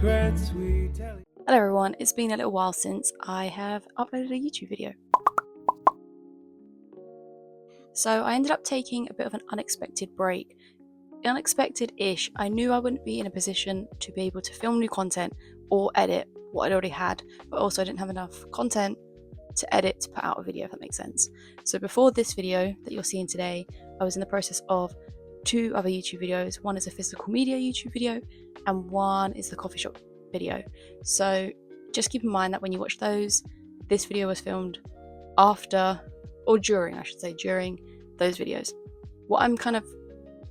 secrets we tell. Hello everyone, it's been a little while since I have uploaded a YouTube video. So I ended up taking a bit of an unexpected break. Unexpected-ish. I knew I wouldn't be in a position to be able to film new content or edit what I'd already had, but also I didn't have enough content to edit to put out a video, if that makes sense. So before this video that you're seeing today, I was in the process of 2 other YouTube videos. One is a physical media YouTube video and one is the coffee shop video. So just keep in mind that when you watch those, this video was filmed after, or during, I should say, during those videos. What I'm kind of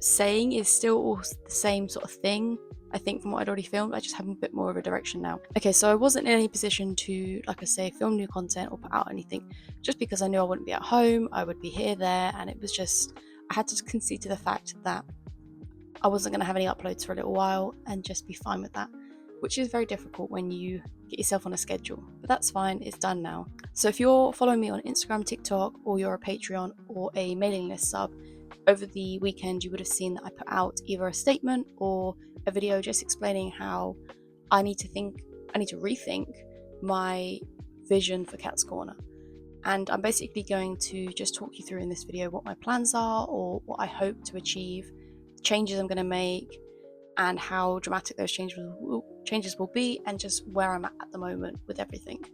saying is still all the same sort of thing, I think, from what I'd already filmed. I just have a bit more of a direction now. Okay, so I wasn't in any position to, like I say, film new content or put out anything, just because I knew I wouldn't be at home, I would be here, there, and it was just, I had to concede to the fact that I wasn't going to have any uploads for a little while and just be fine with that, which is very difficult when you get yourself on a schedule. But that's fine, it's done now. So if you're following me on Instagram, TikTok, or you're a Patreon or a mailing list sub, over the weekend you would have seen that I put out either a statement or a video just explaining how I need to rethink my vision for Kats Korner. And I'm basically going to just talk you through in this video what my plans are, or what I hope to achieve, changes I'm going to make, and how dramatic those changes will be, and just where I'm at the moment with everything.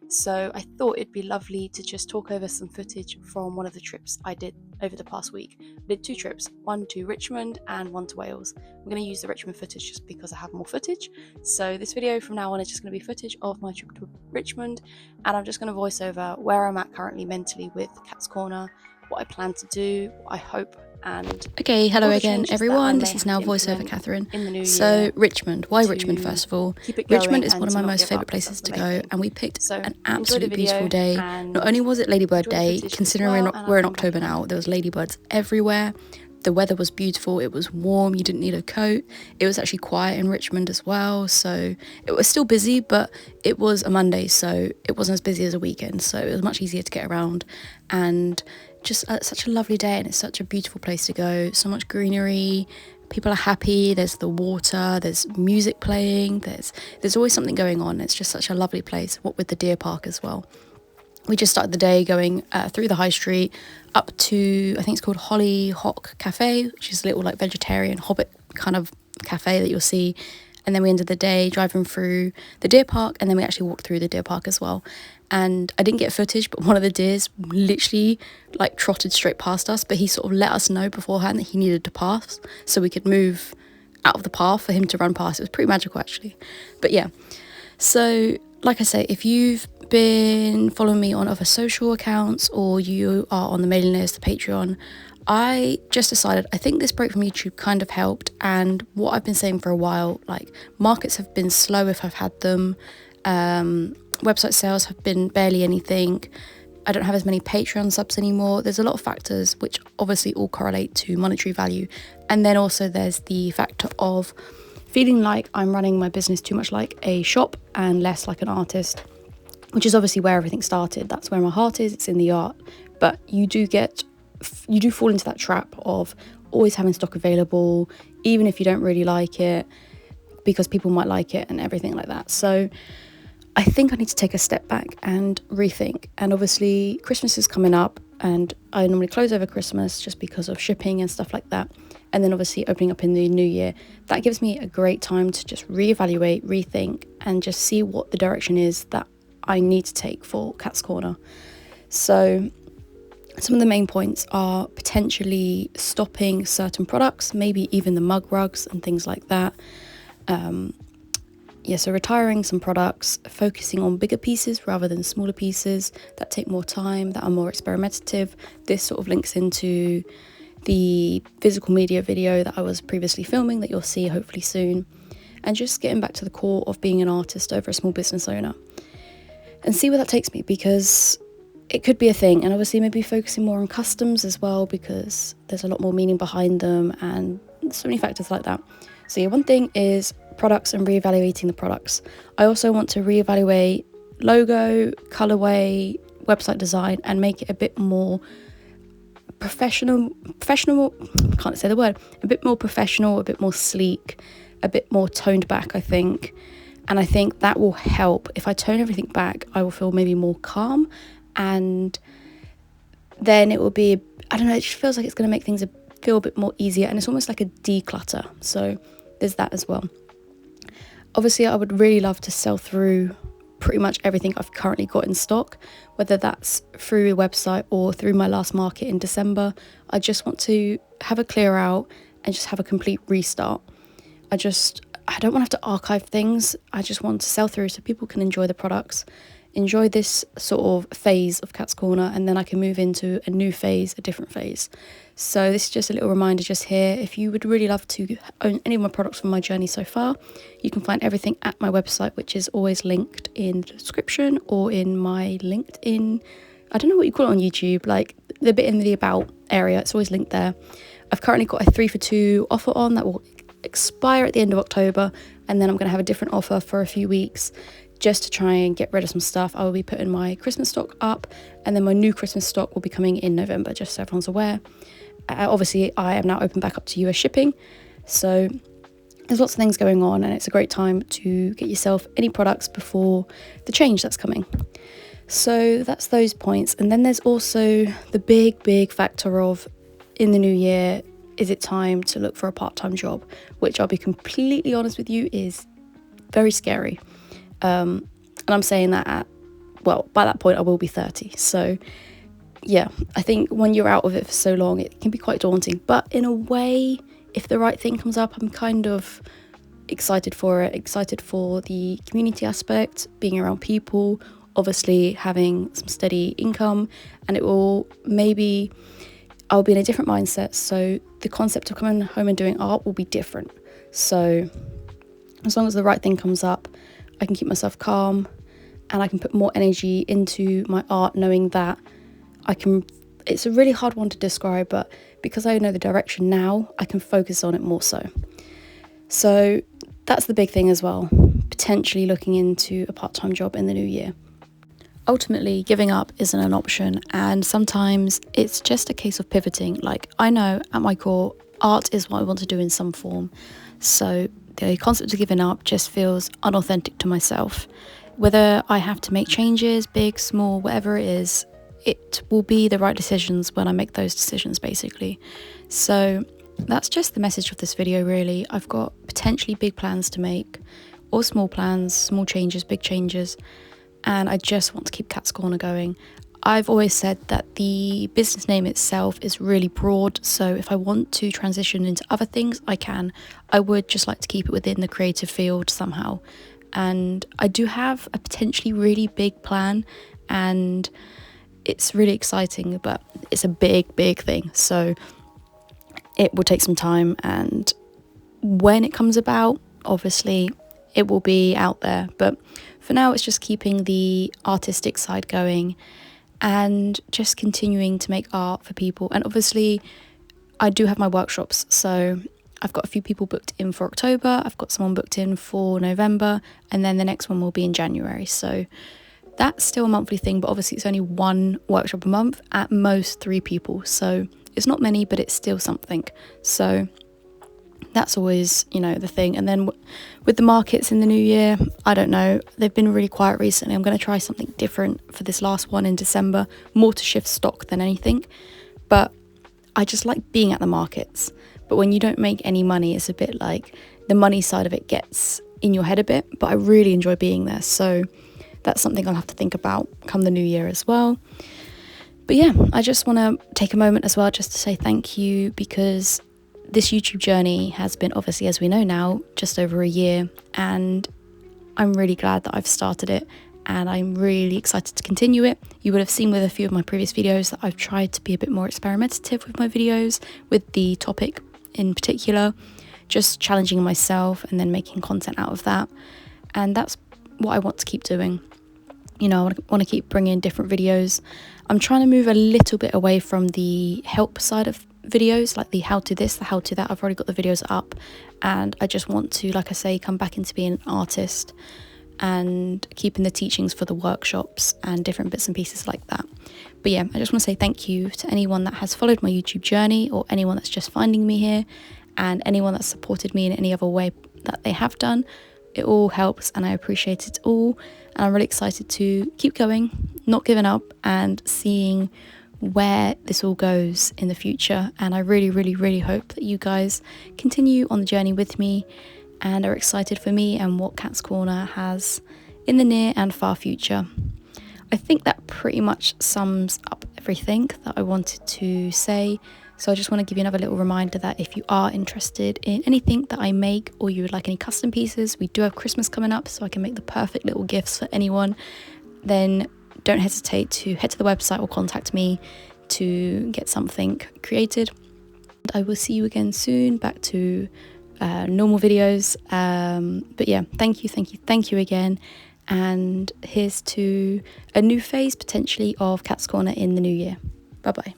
So I thought it'd be lovely to just talk over some footage from one of the trips I did over the past week. I did 2 trips, one to Richmond and one to Wales. I'm going to use the Richmond footage just because I have more footage. So this video from now on is just going to be footage of my trip to Richmond, and I'm just going to voice over where I'm at currently mentally with Kats Korner, what I plan to do, what I hope. And okay, hello again everyone, this is now voiceover Catherine. So Richmond, why Richmond first of all? Richmond is one of my most favourite places to go, and we picked an absolutely beautiful day. Not only was it Ladybird Day, considering we're in October now, there was ladybirds everywhere. The weather was beautiful, it was warm, you didn't need a coat. It was actually quiet in Richmond as well, so it was still busy, but it was a Monday, so it wasn't as busy as a weekend, so it was much easier to get around. And just such a lovely day, and it's such a beautiful place to go. So much greenery, people are happy, there's the water, there's music playing, there's always something going on. It's just such a lovely place, what with the deer park as well. We just started the day going through the high street up to, I think it's called Hollyhock Cafe, which is a little like vegetarian hobbit kind of cafe that you'll see. And then we ended the day driving through the deer park, and then we actually walked through the deer park as well. And I didn't get footage, but one of the deers literally like trotted straight past us, but he sort of let us know beforehand that he needed to pass so we could move out of the path for him to run past. It was pretty magical actually. But yeah, so like I say, if you've been following me on other social accounts or you are on the mailing list, the Patreon, I just decided I think this break from YouTube kind of helped. And what I've been saying for a while, like markets have been slow if I've had them, website sales have been barely anything, I don't have as many Patreon subs anymore. There's a lot of factors which obviously all correlate to monetary value, and then also there's the factor of feeling like I'm running my business too much like a shop and less like an artist, which is obviously where everything started. That's where my heart is, it's in the art. But you do fall into that trap of always having stock available, even if you don't really like it, because people might like it and everything like that. So I think I need to take a step back and rethink. And obviously Christmas is coming up, and I normally close over Christmas just because of shipping and stuff like that. And then obviously opening up in the new year, that gives me a great time to just reevaluate, rethink, and just see what the direction is that I need to take for Kats Korner. So some of the main points are potentially stopping certain products, maybe even the mug rugs and things like that. So retiring some products, focusing on bigger pieces rather than smaller pieces that take more time, that are more experimentative. This sort of links into the physical media video that I was previously filming that you'll see hopefully soon. And just getting back to the core of being an artist over a small business owner. And see where that takes me, because it could be a thing. And obviously maybe focusing more on customs as well, because there's a lot more meaning behind them and so many factors like that. So yeah, one thing is products and reevaluating the products. I also want to reevaluate logo, colorway, website design, and make it a bit more professional, can't say the word, a bit more professional, a bit more sleek, a bit more toned back, I think. And I think that will help. If I tone everything back, I will feel maybe more calm, and then it will be, I don't know, it just feels like it's going to make things feel a bit more easier, and it's almost like a declutter. So there's that as well. Obviously, I would really love to sell through pretty much everything I've currently got in stock, whether that's through the website or through my last market in December. I just want to have a clear out and just have a complete restart. I don't want to have to archive things. I just want to sell through so people can enjoy the products, enjoy this sort of phase of Kats Korner, and then I can move into a new phase, a different phase. So this is just a little reminder just here. If you would really love to own any of my products from my journey so far, you can find everything at my website, which is always linked in the description or in my LinkedIn. I don't know what you call it on YouTube, like the bit in the about area, it's always linked there. I've currently got a 3 for 2 offer on that will expire at the end of October, and then I'm going to have a different offer for a few weeks just to try and get rid of some stuff. I will be putting my Christmas stock up, and then my new Christmas stock will be coming in November, just so everyone's aware. Obviously, I am now open back up to US shipping, so there's lots of things going on, and it's a great time to get yourself any products before the change that's coming. So that's those points. And then there's also the big factor of, in the new year, is it time to look for a part-time job? Which, I'll be completely honest with you, is very scary. And I'm saying that by that point I will be 30. So yeah, I think when you're out of it for so long, it can be quite daunting. But in a way, if the right thing comes up, I'm kind of excited for it, excited for the community aspect, being around people, obviously having some steady income, and I'll be in a different mindset. So the concept of coming home and doing art will be different. So as long as the right thing comes up, I can keep myself calm and I can put more energy into my art, knowing that it's a really hard one to describe, but because I know the direction now, I can focus on it more so. So that's the big thing as well, potentially looking into a part-time job in the new year. Ultimately, giving up isn't an option, and sometimes it's just a case of pivoting. Like, I know at my core, art is what I want to do in some form. So the concept of giving up just feels unauthentic to myself. Whether I have to make changes, big, small, whatever it is, it will be the right decisions when I make those decisions, basically. So that's just the message of this video, really. I've got potentially big plans to make, or small plans, small changes, big changes, and I just want to keep Kats Korner going. I've always said that the business name itself is really broad, so if I want to transition into other things, I can. I would just like to keep it within the creative field somehow. And I do have a potentially really big plan, and it's really exciting, but it's a big thing. So it will take some time, and when it comes about, obviously it will be out there. But for now, it's just keeping the artistic side going and just continuing to make art for people. And obviously I do have my workshops, so I've got a few people booked in for October, I've got someone booked in for November, and then the next one will be in January. So that's still a monthly thing, but obviously it's only one workshop a month, at most 3 people, so it's not many, but it's still something. So that's always, the thing. And then with the markets in the new year, I don't know, they've been really quiet recently. I'm going to try something different for this last one in December, more to shift stock than anything. But I just like being at the markets. But when you don't make any money, it's a bit like the money side of it gets in your head a bit, but I really enjoy being there. So that's something I'll have to think about come the new year as well. But yeah, I just want to take a moment as well just to say thank you, because this YouTube journey has been, obviously, as we know now, just over a year, and I'm really glad that I've started it, and I'm really excited to continue it. You would have seen with a few of my previous videos that I've tried to be a bit more experimentative with my videos, with the topic in particular, just challenging myself and then making content out of that. And that's what I want to keep doing. I want to keep bringing different videos. I'm trying to move a little bit away from the help side of videos, like the how to this, the how to that. I've already got the videos up, and I just want to, like I say, come back into being an artist and keeping the teachings for the workshops and different bits and pieces like that. But yeah, I just want to say thank you to anyone that has followed my YouTube journey, or anyone that's just finding me here, and anyone that's supported me in any other way that they have done. It all helps and I appreciate it all. And I'm really excited to keep going, not giving up, and seeing where this all goes in the future. And I really, really, really hope that you guys continue on the journey with me and are excited for me and what Kats Korner has in the near and far future. I think that pretty much sums up everything that I wanted to say. So I just want to give you another little reminder that if you are interested in anything that I make, or you would like any custom pieces, we do have Christmas coming up, so I can make the perfect little gifts for anyone, then don't hesitate to head to the website or contact me to get something created. I will see you again soon, back to normal videos. But yeah, thank you again. And here's to a new phase potentially of Kats Korner in the new year. Bye bye.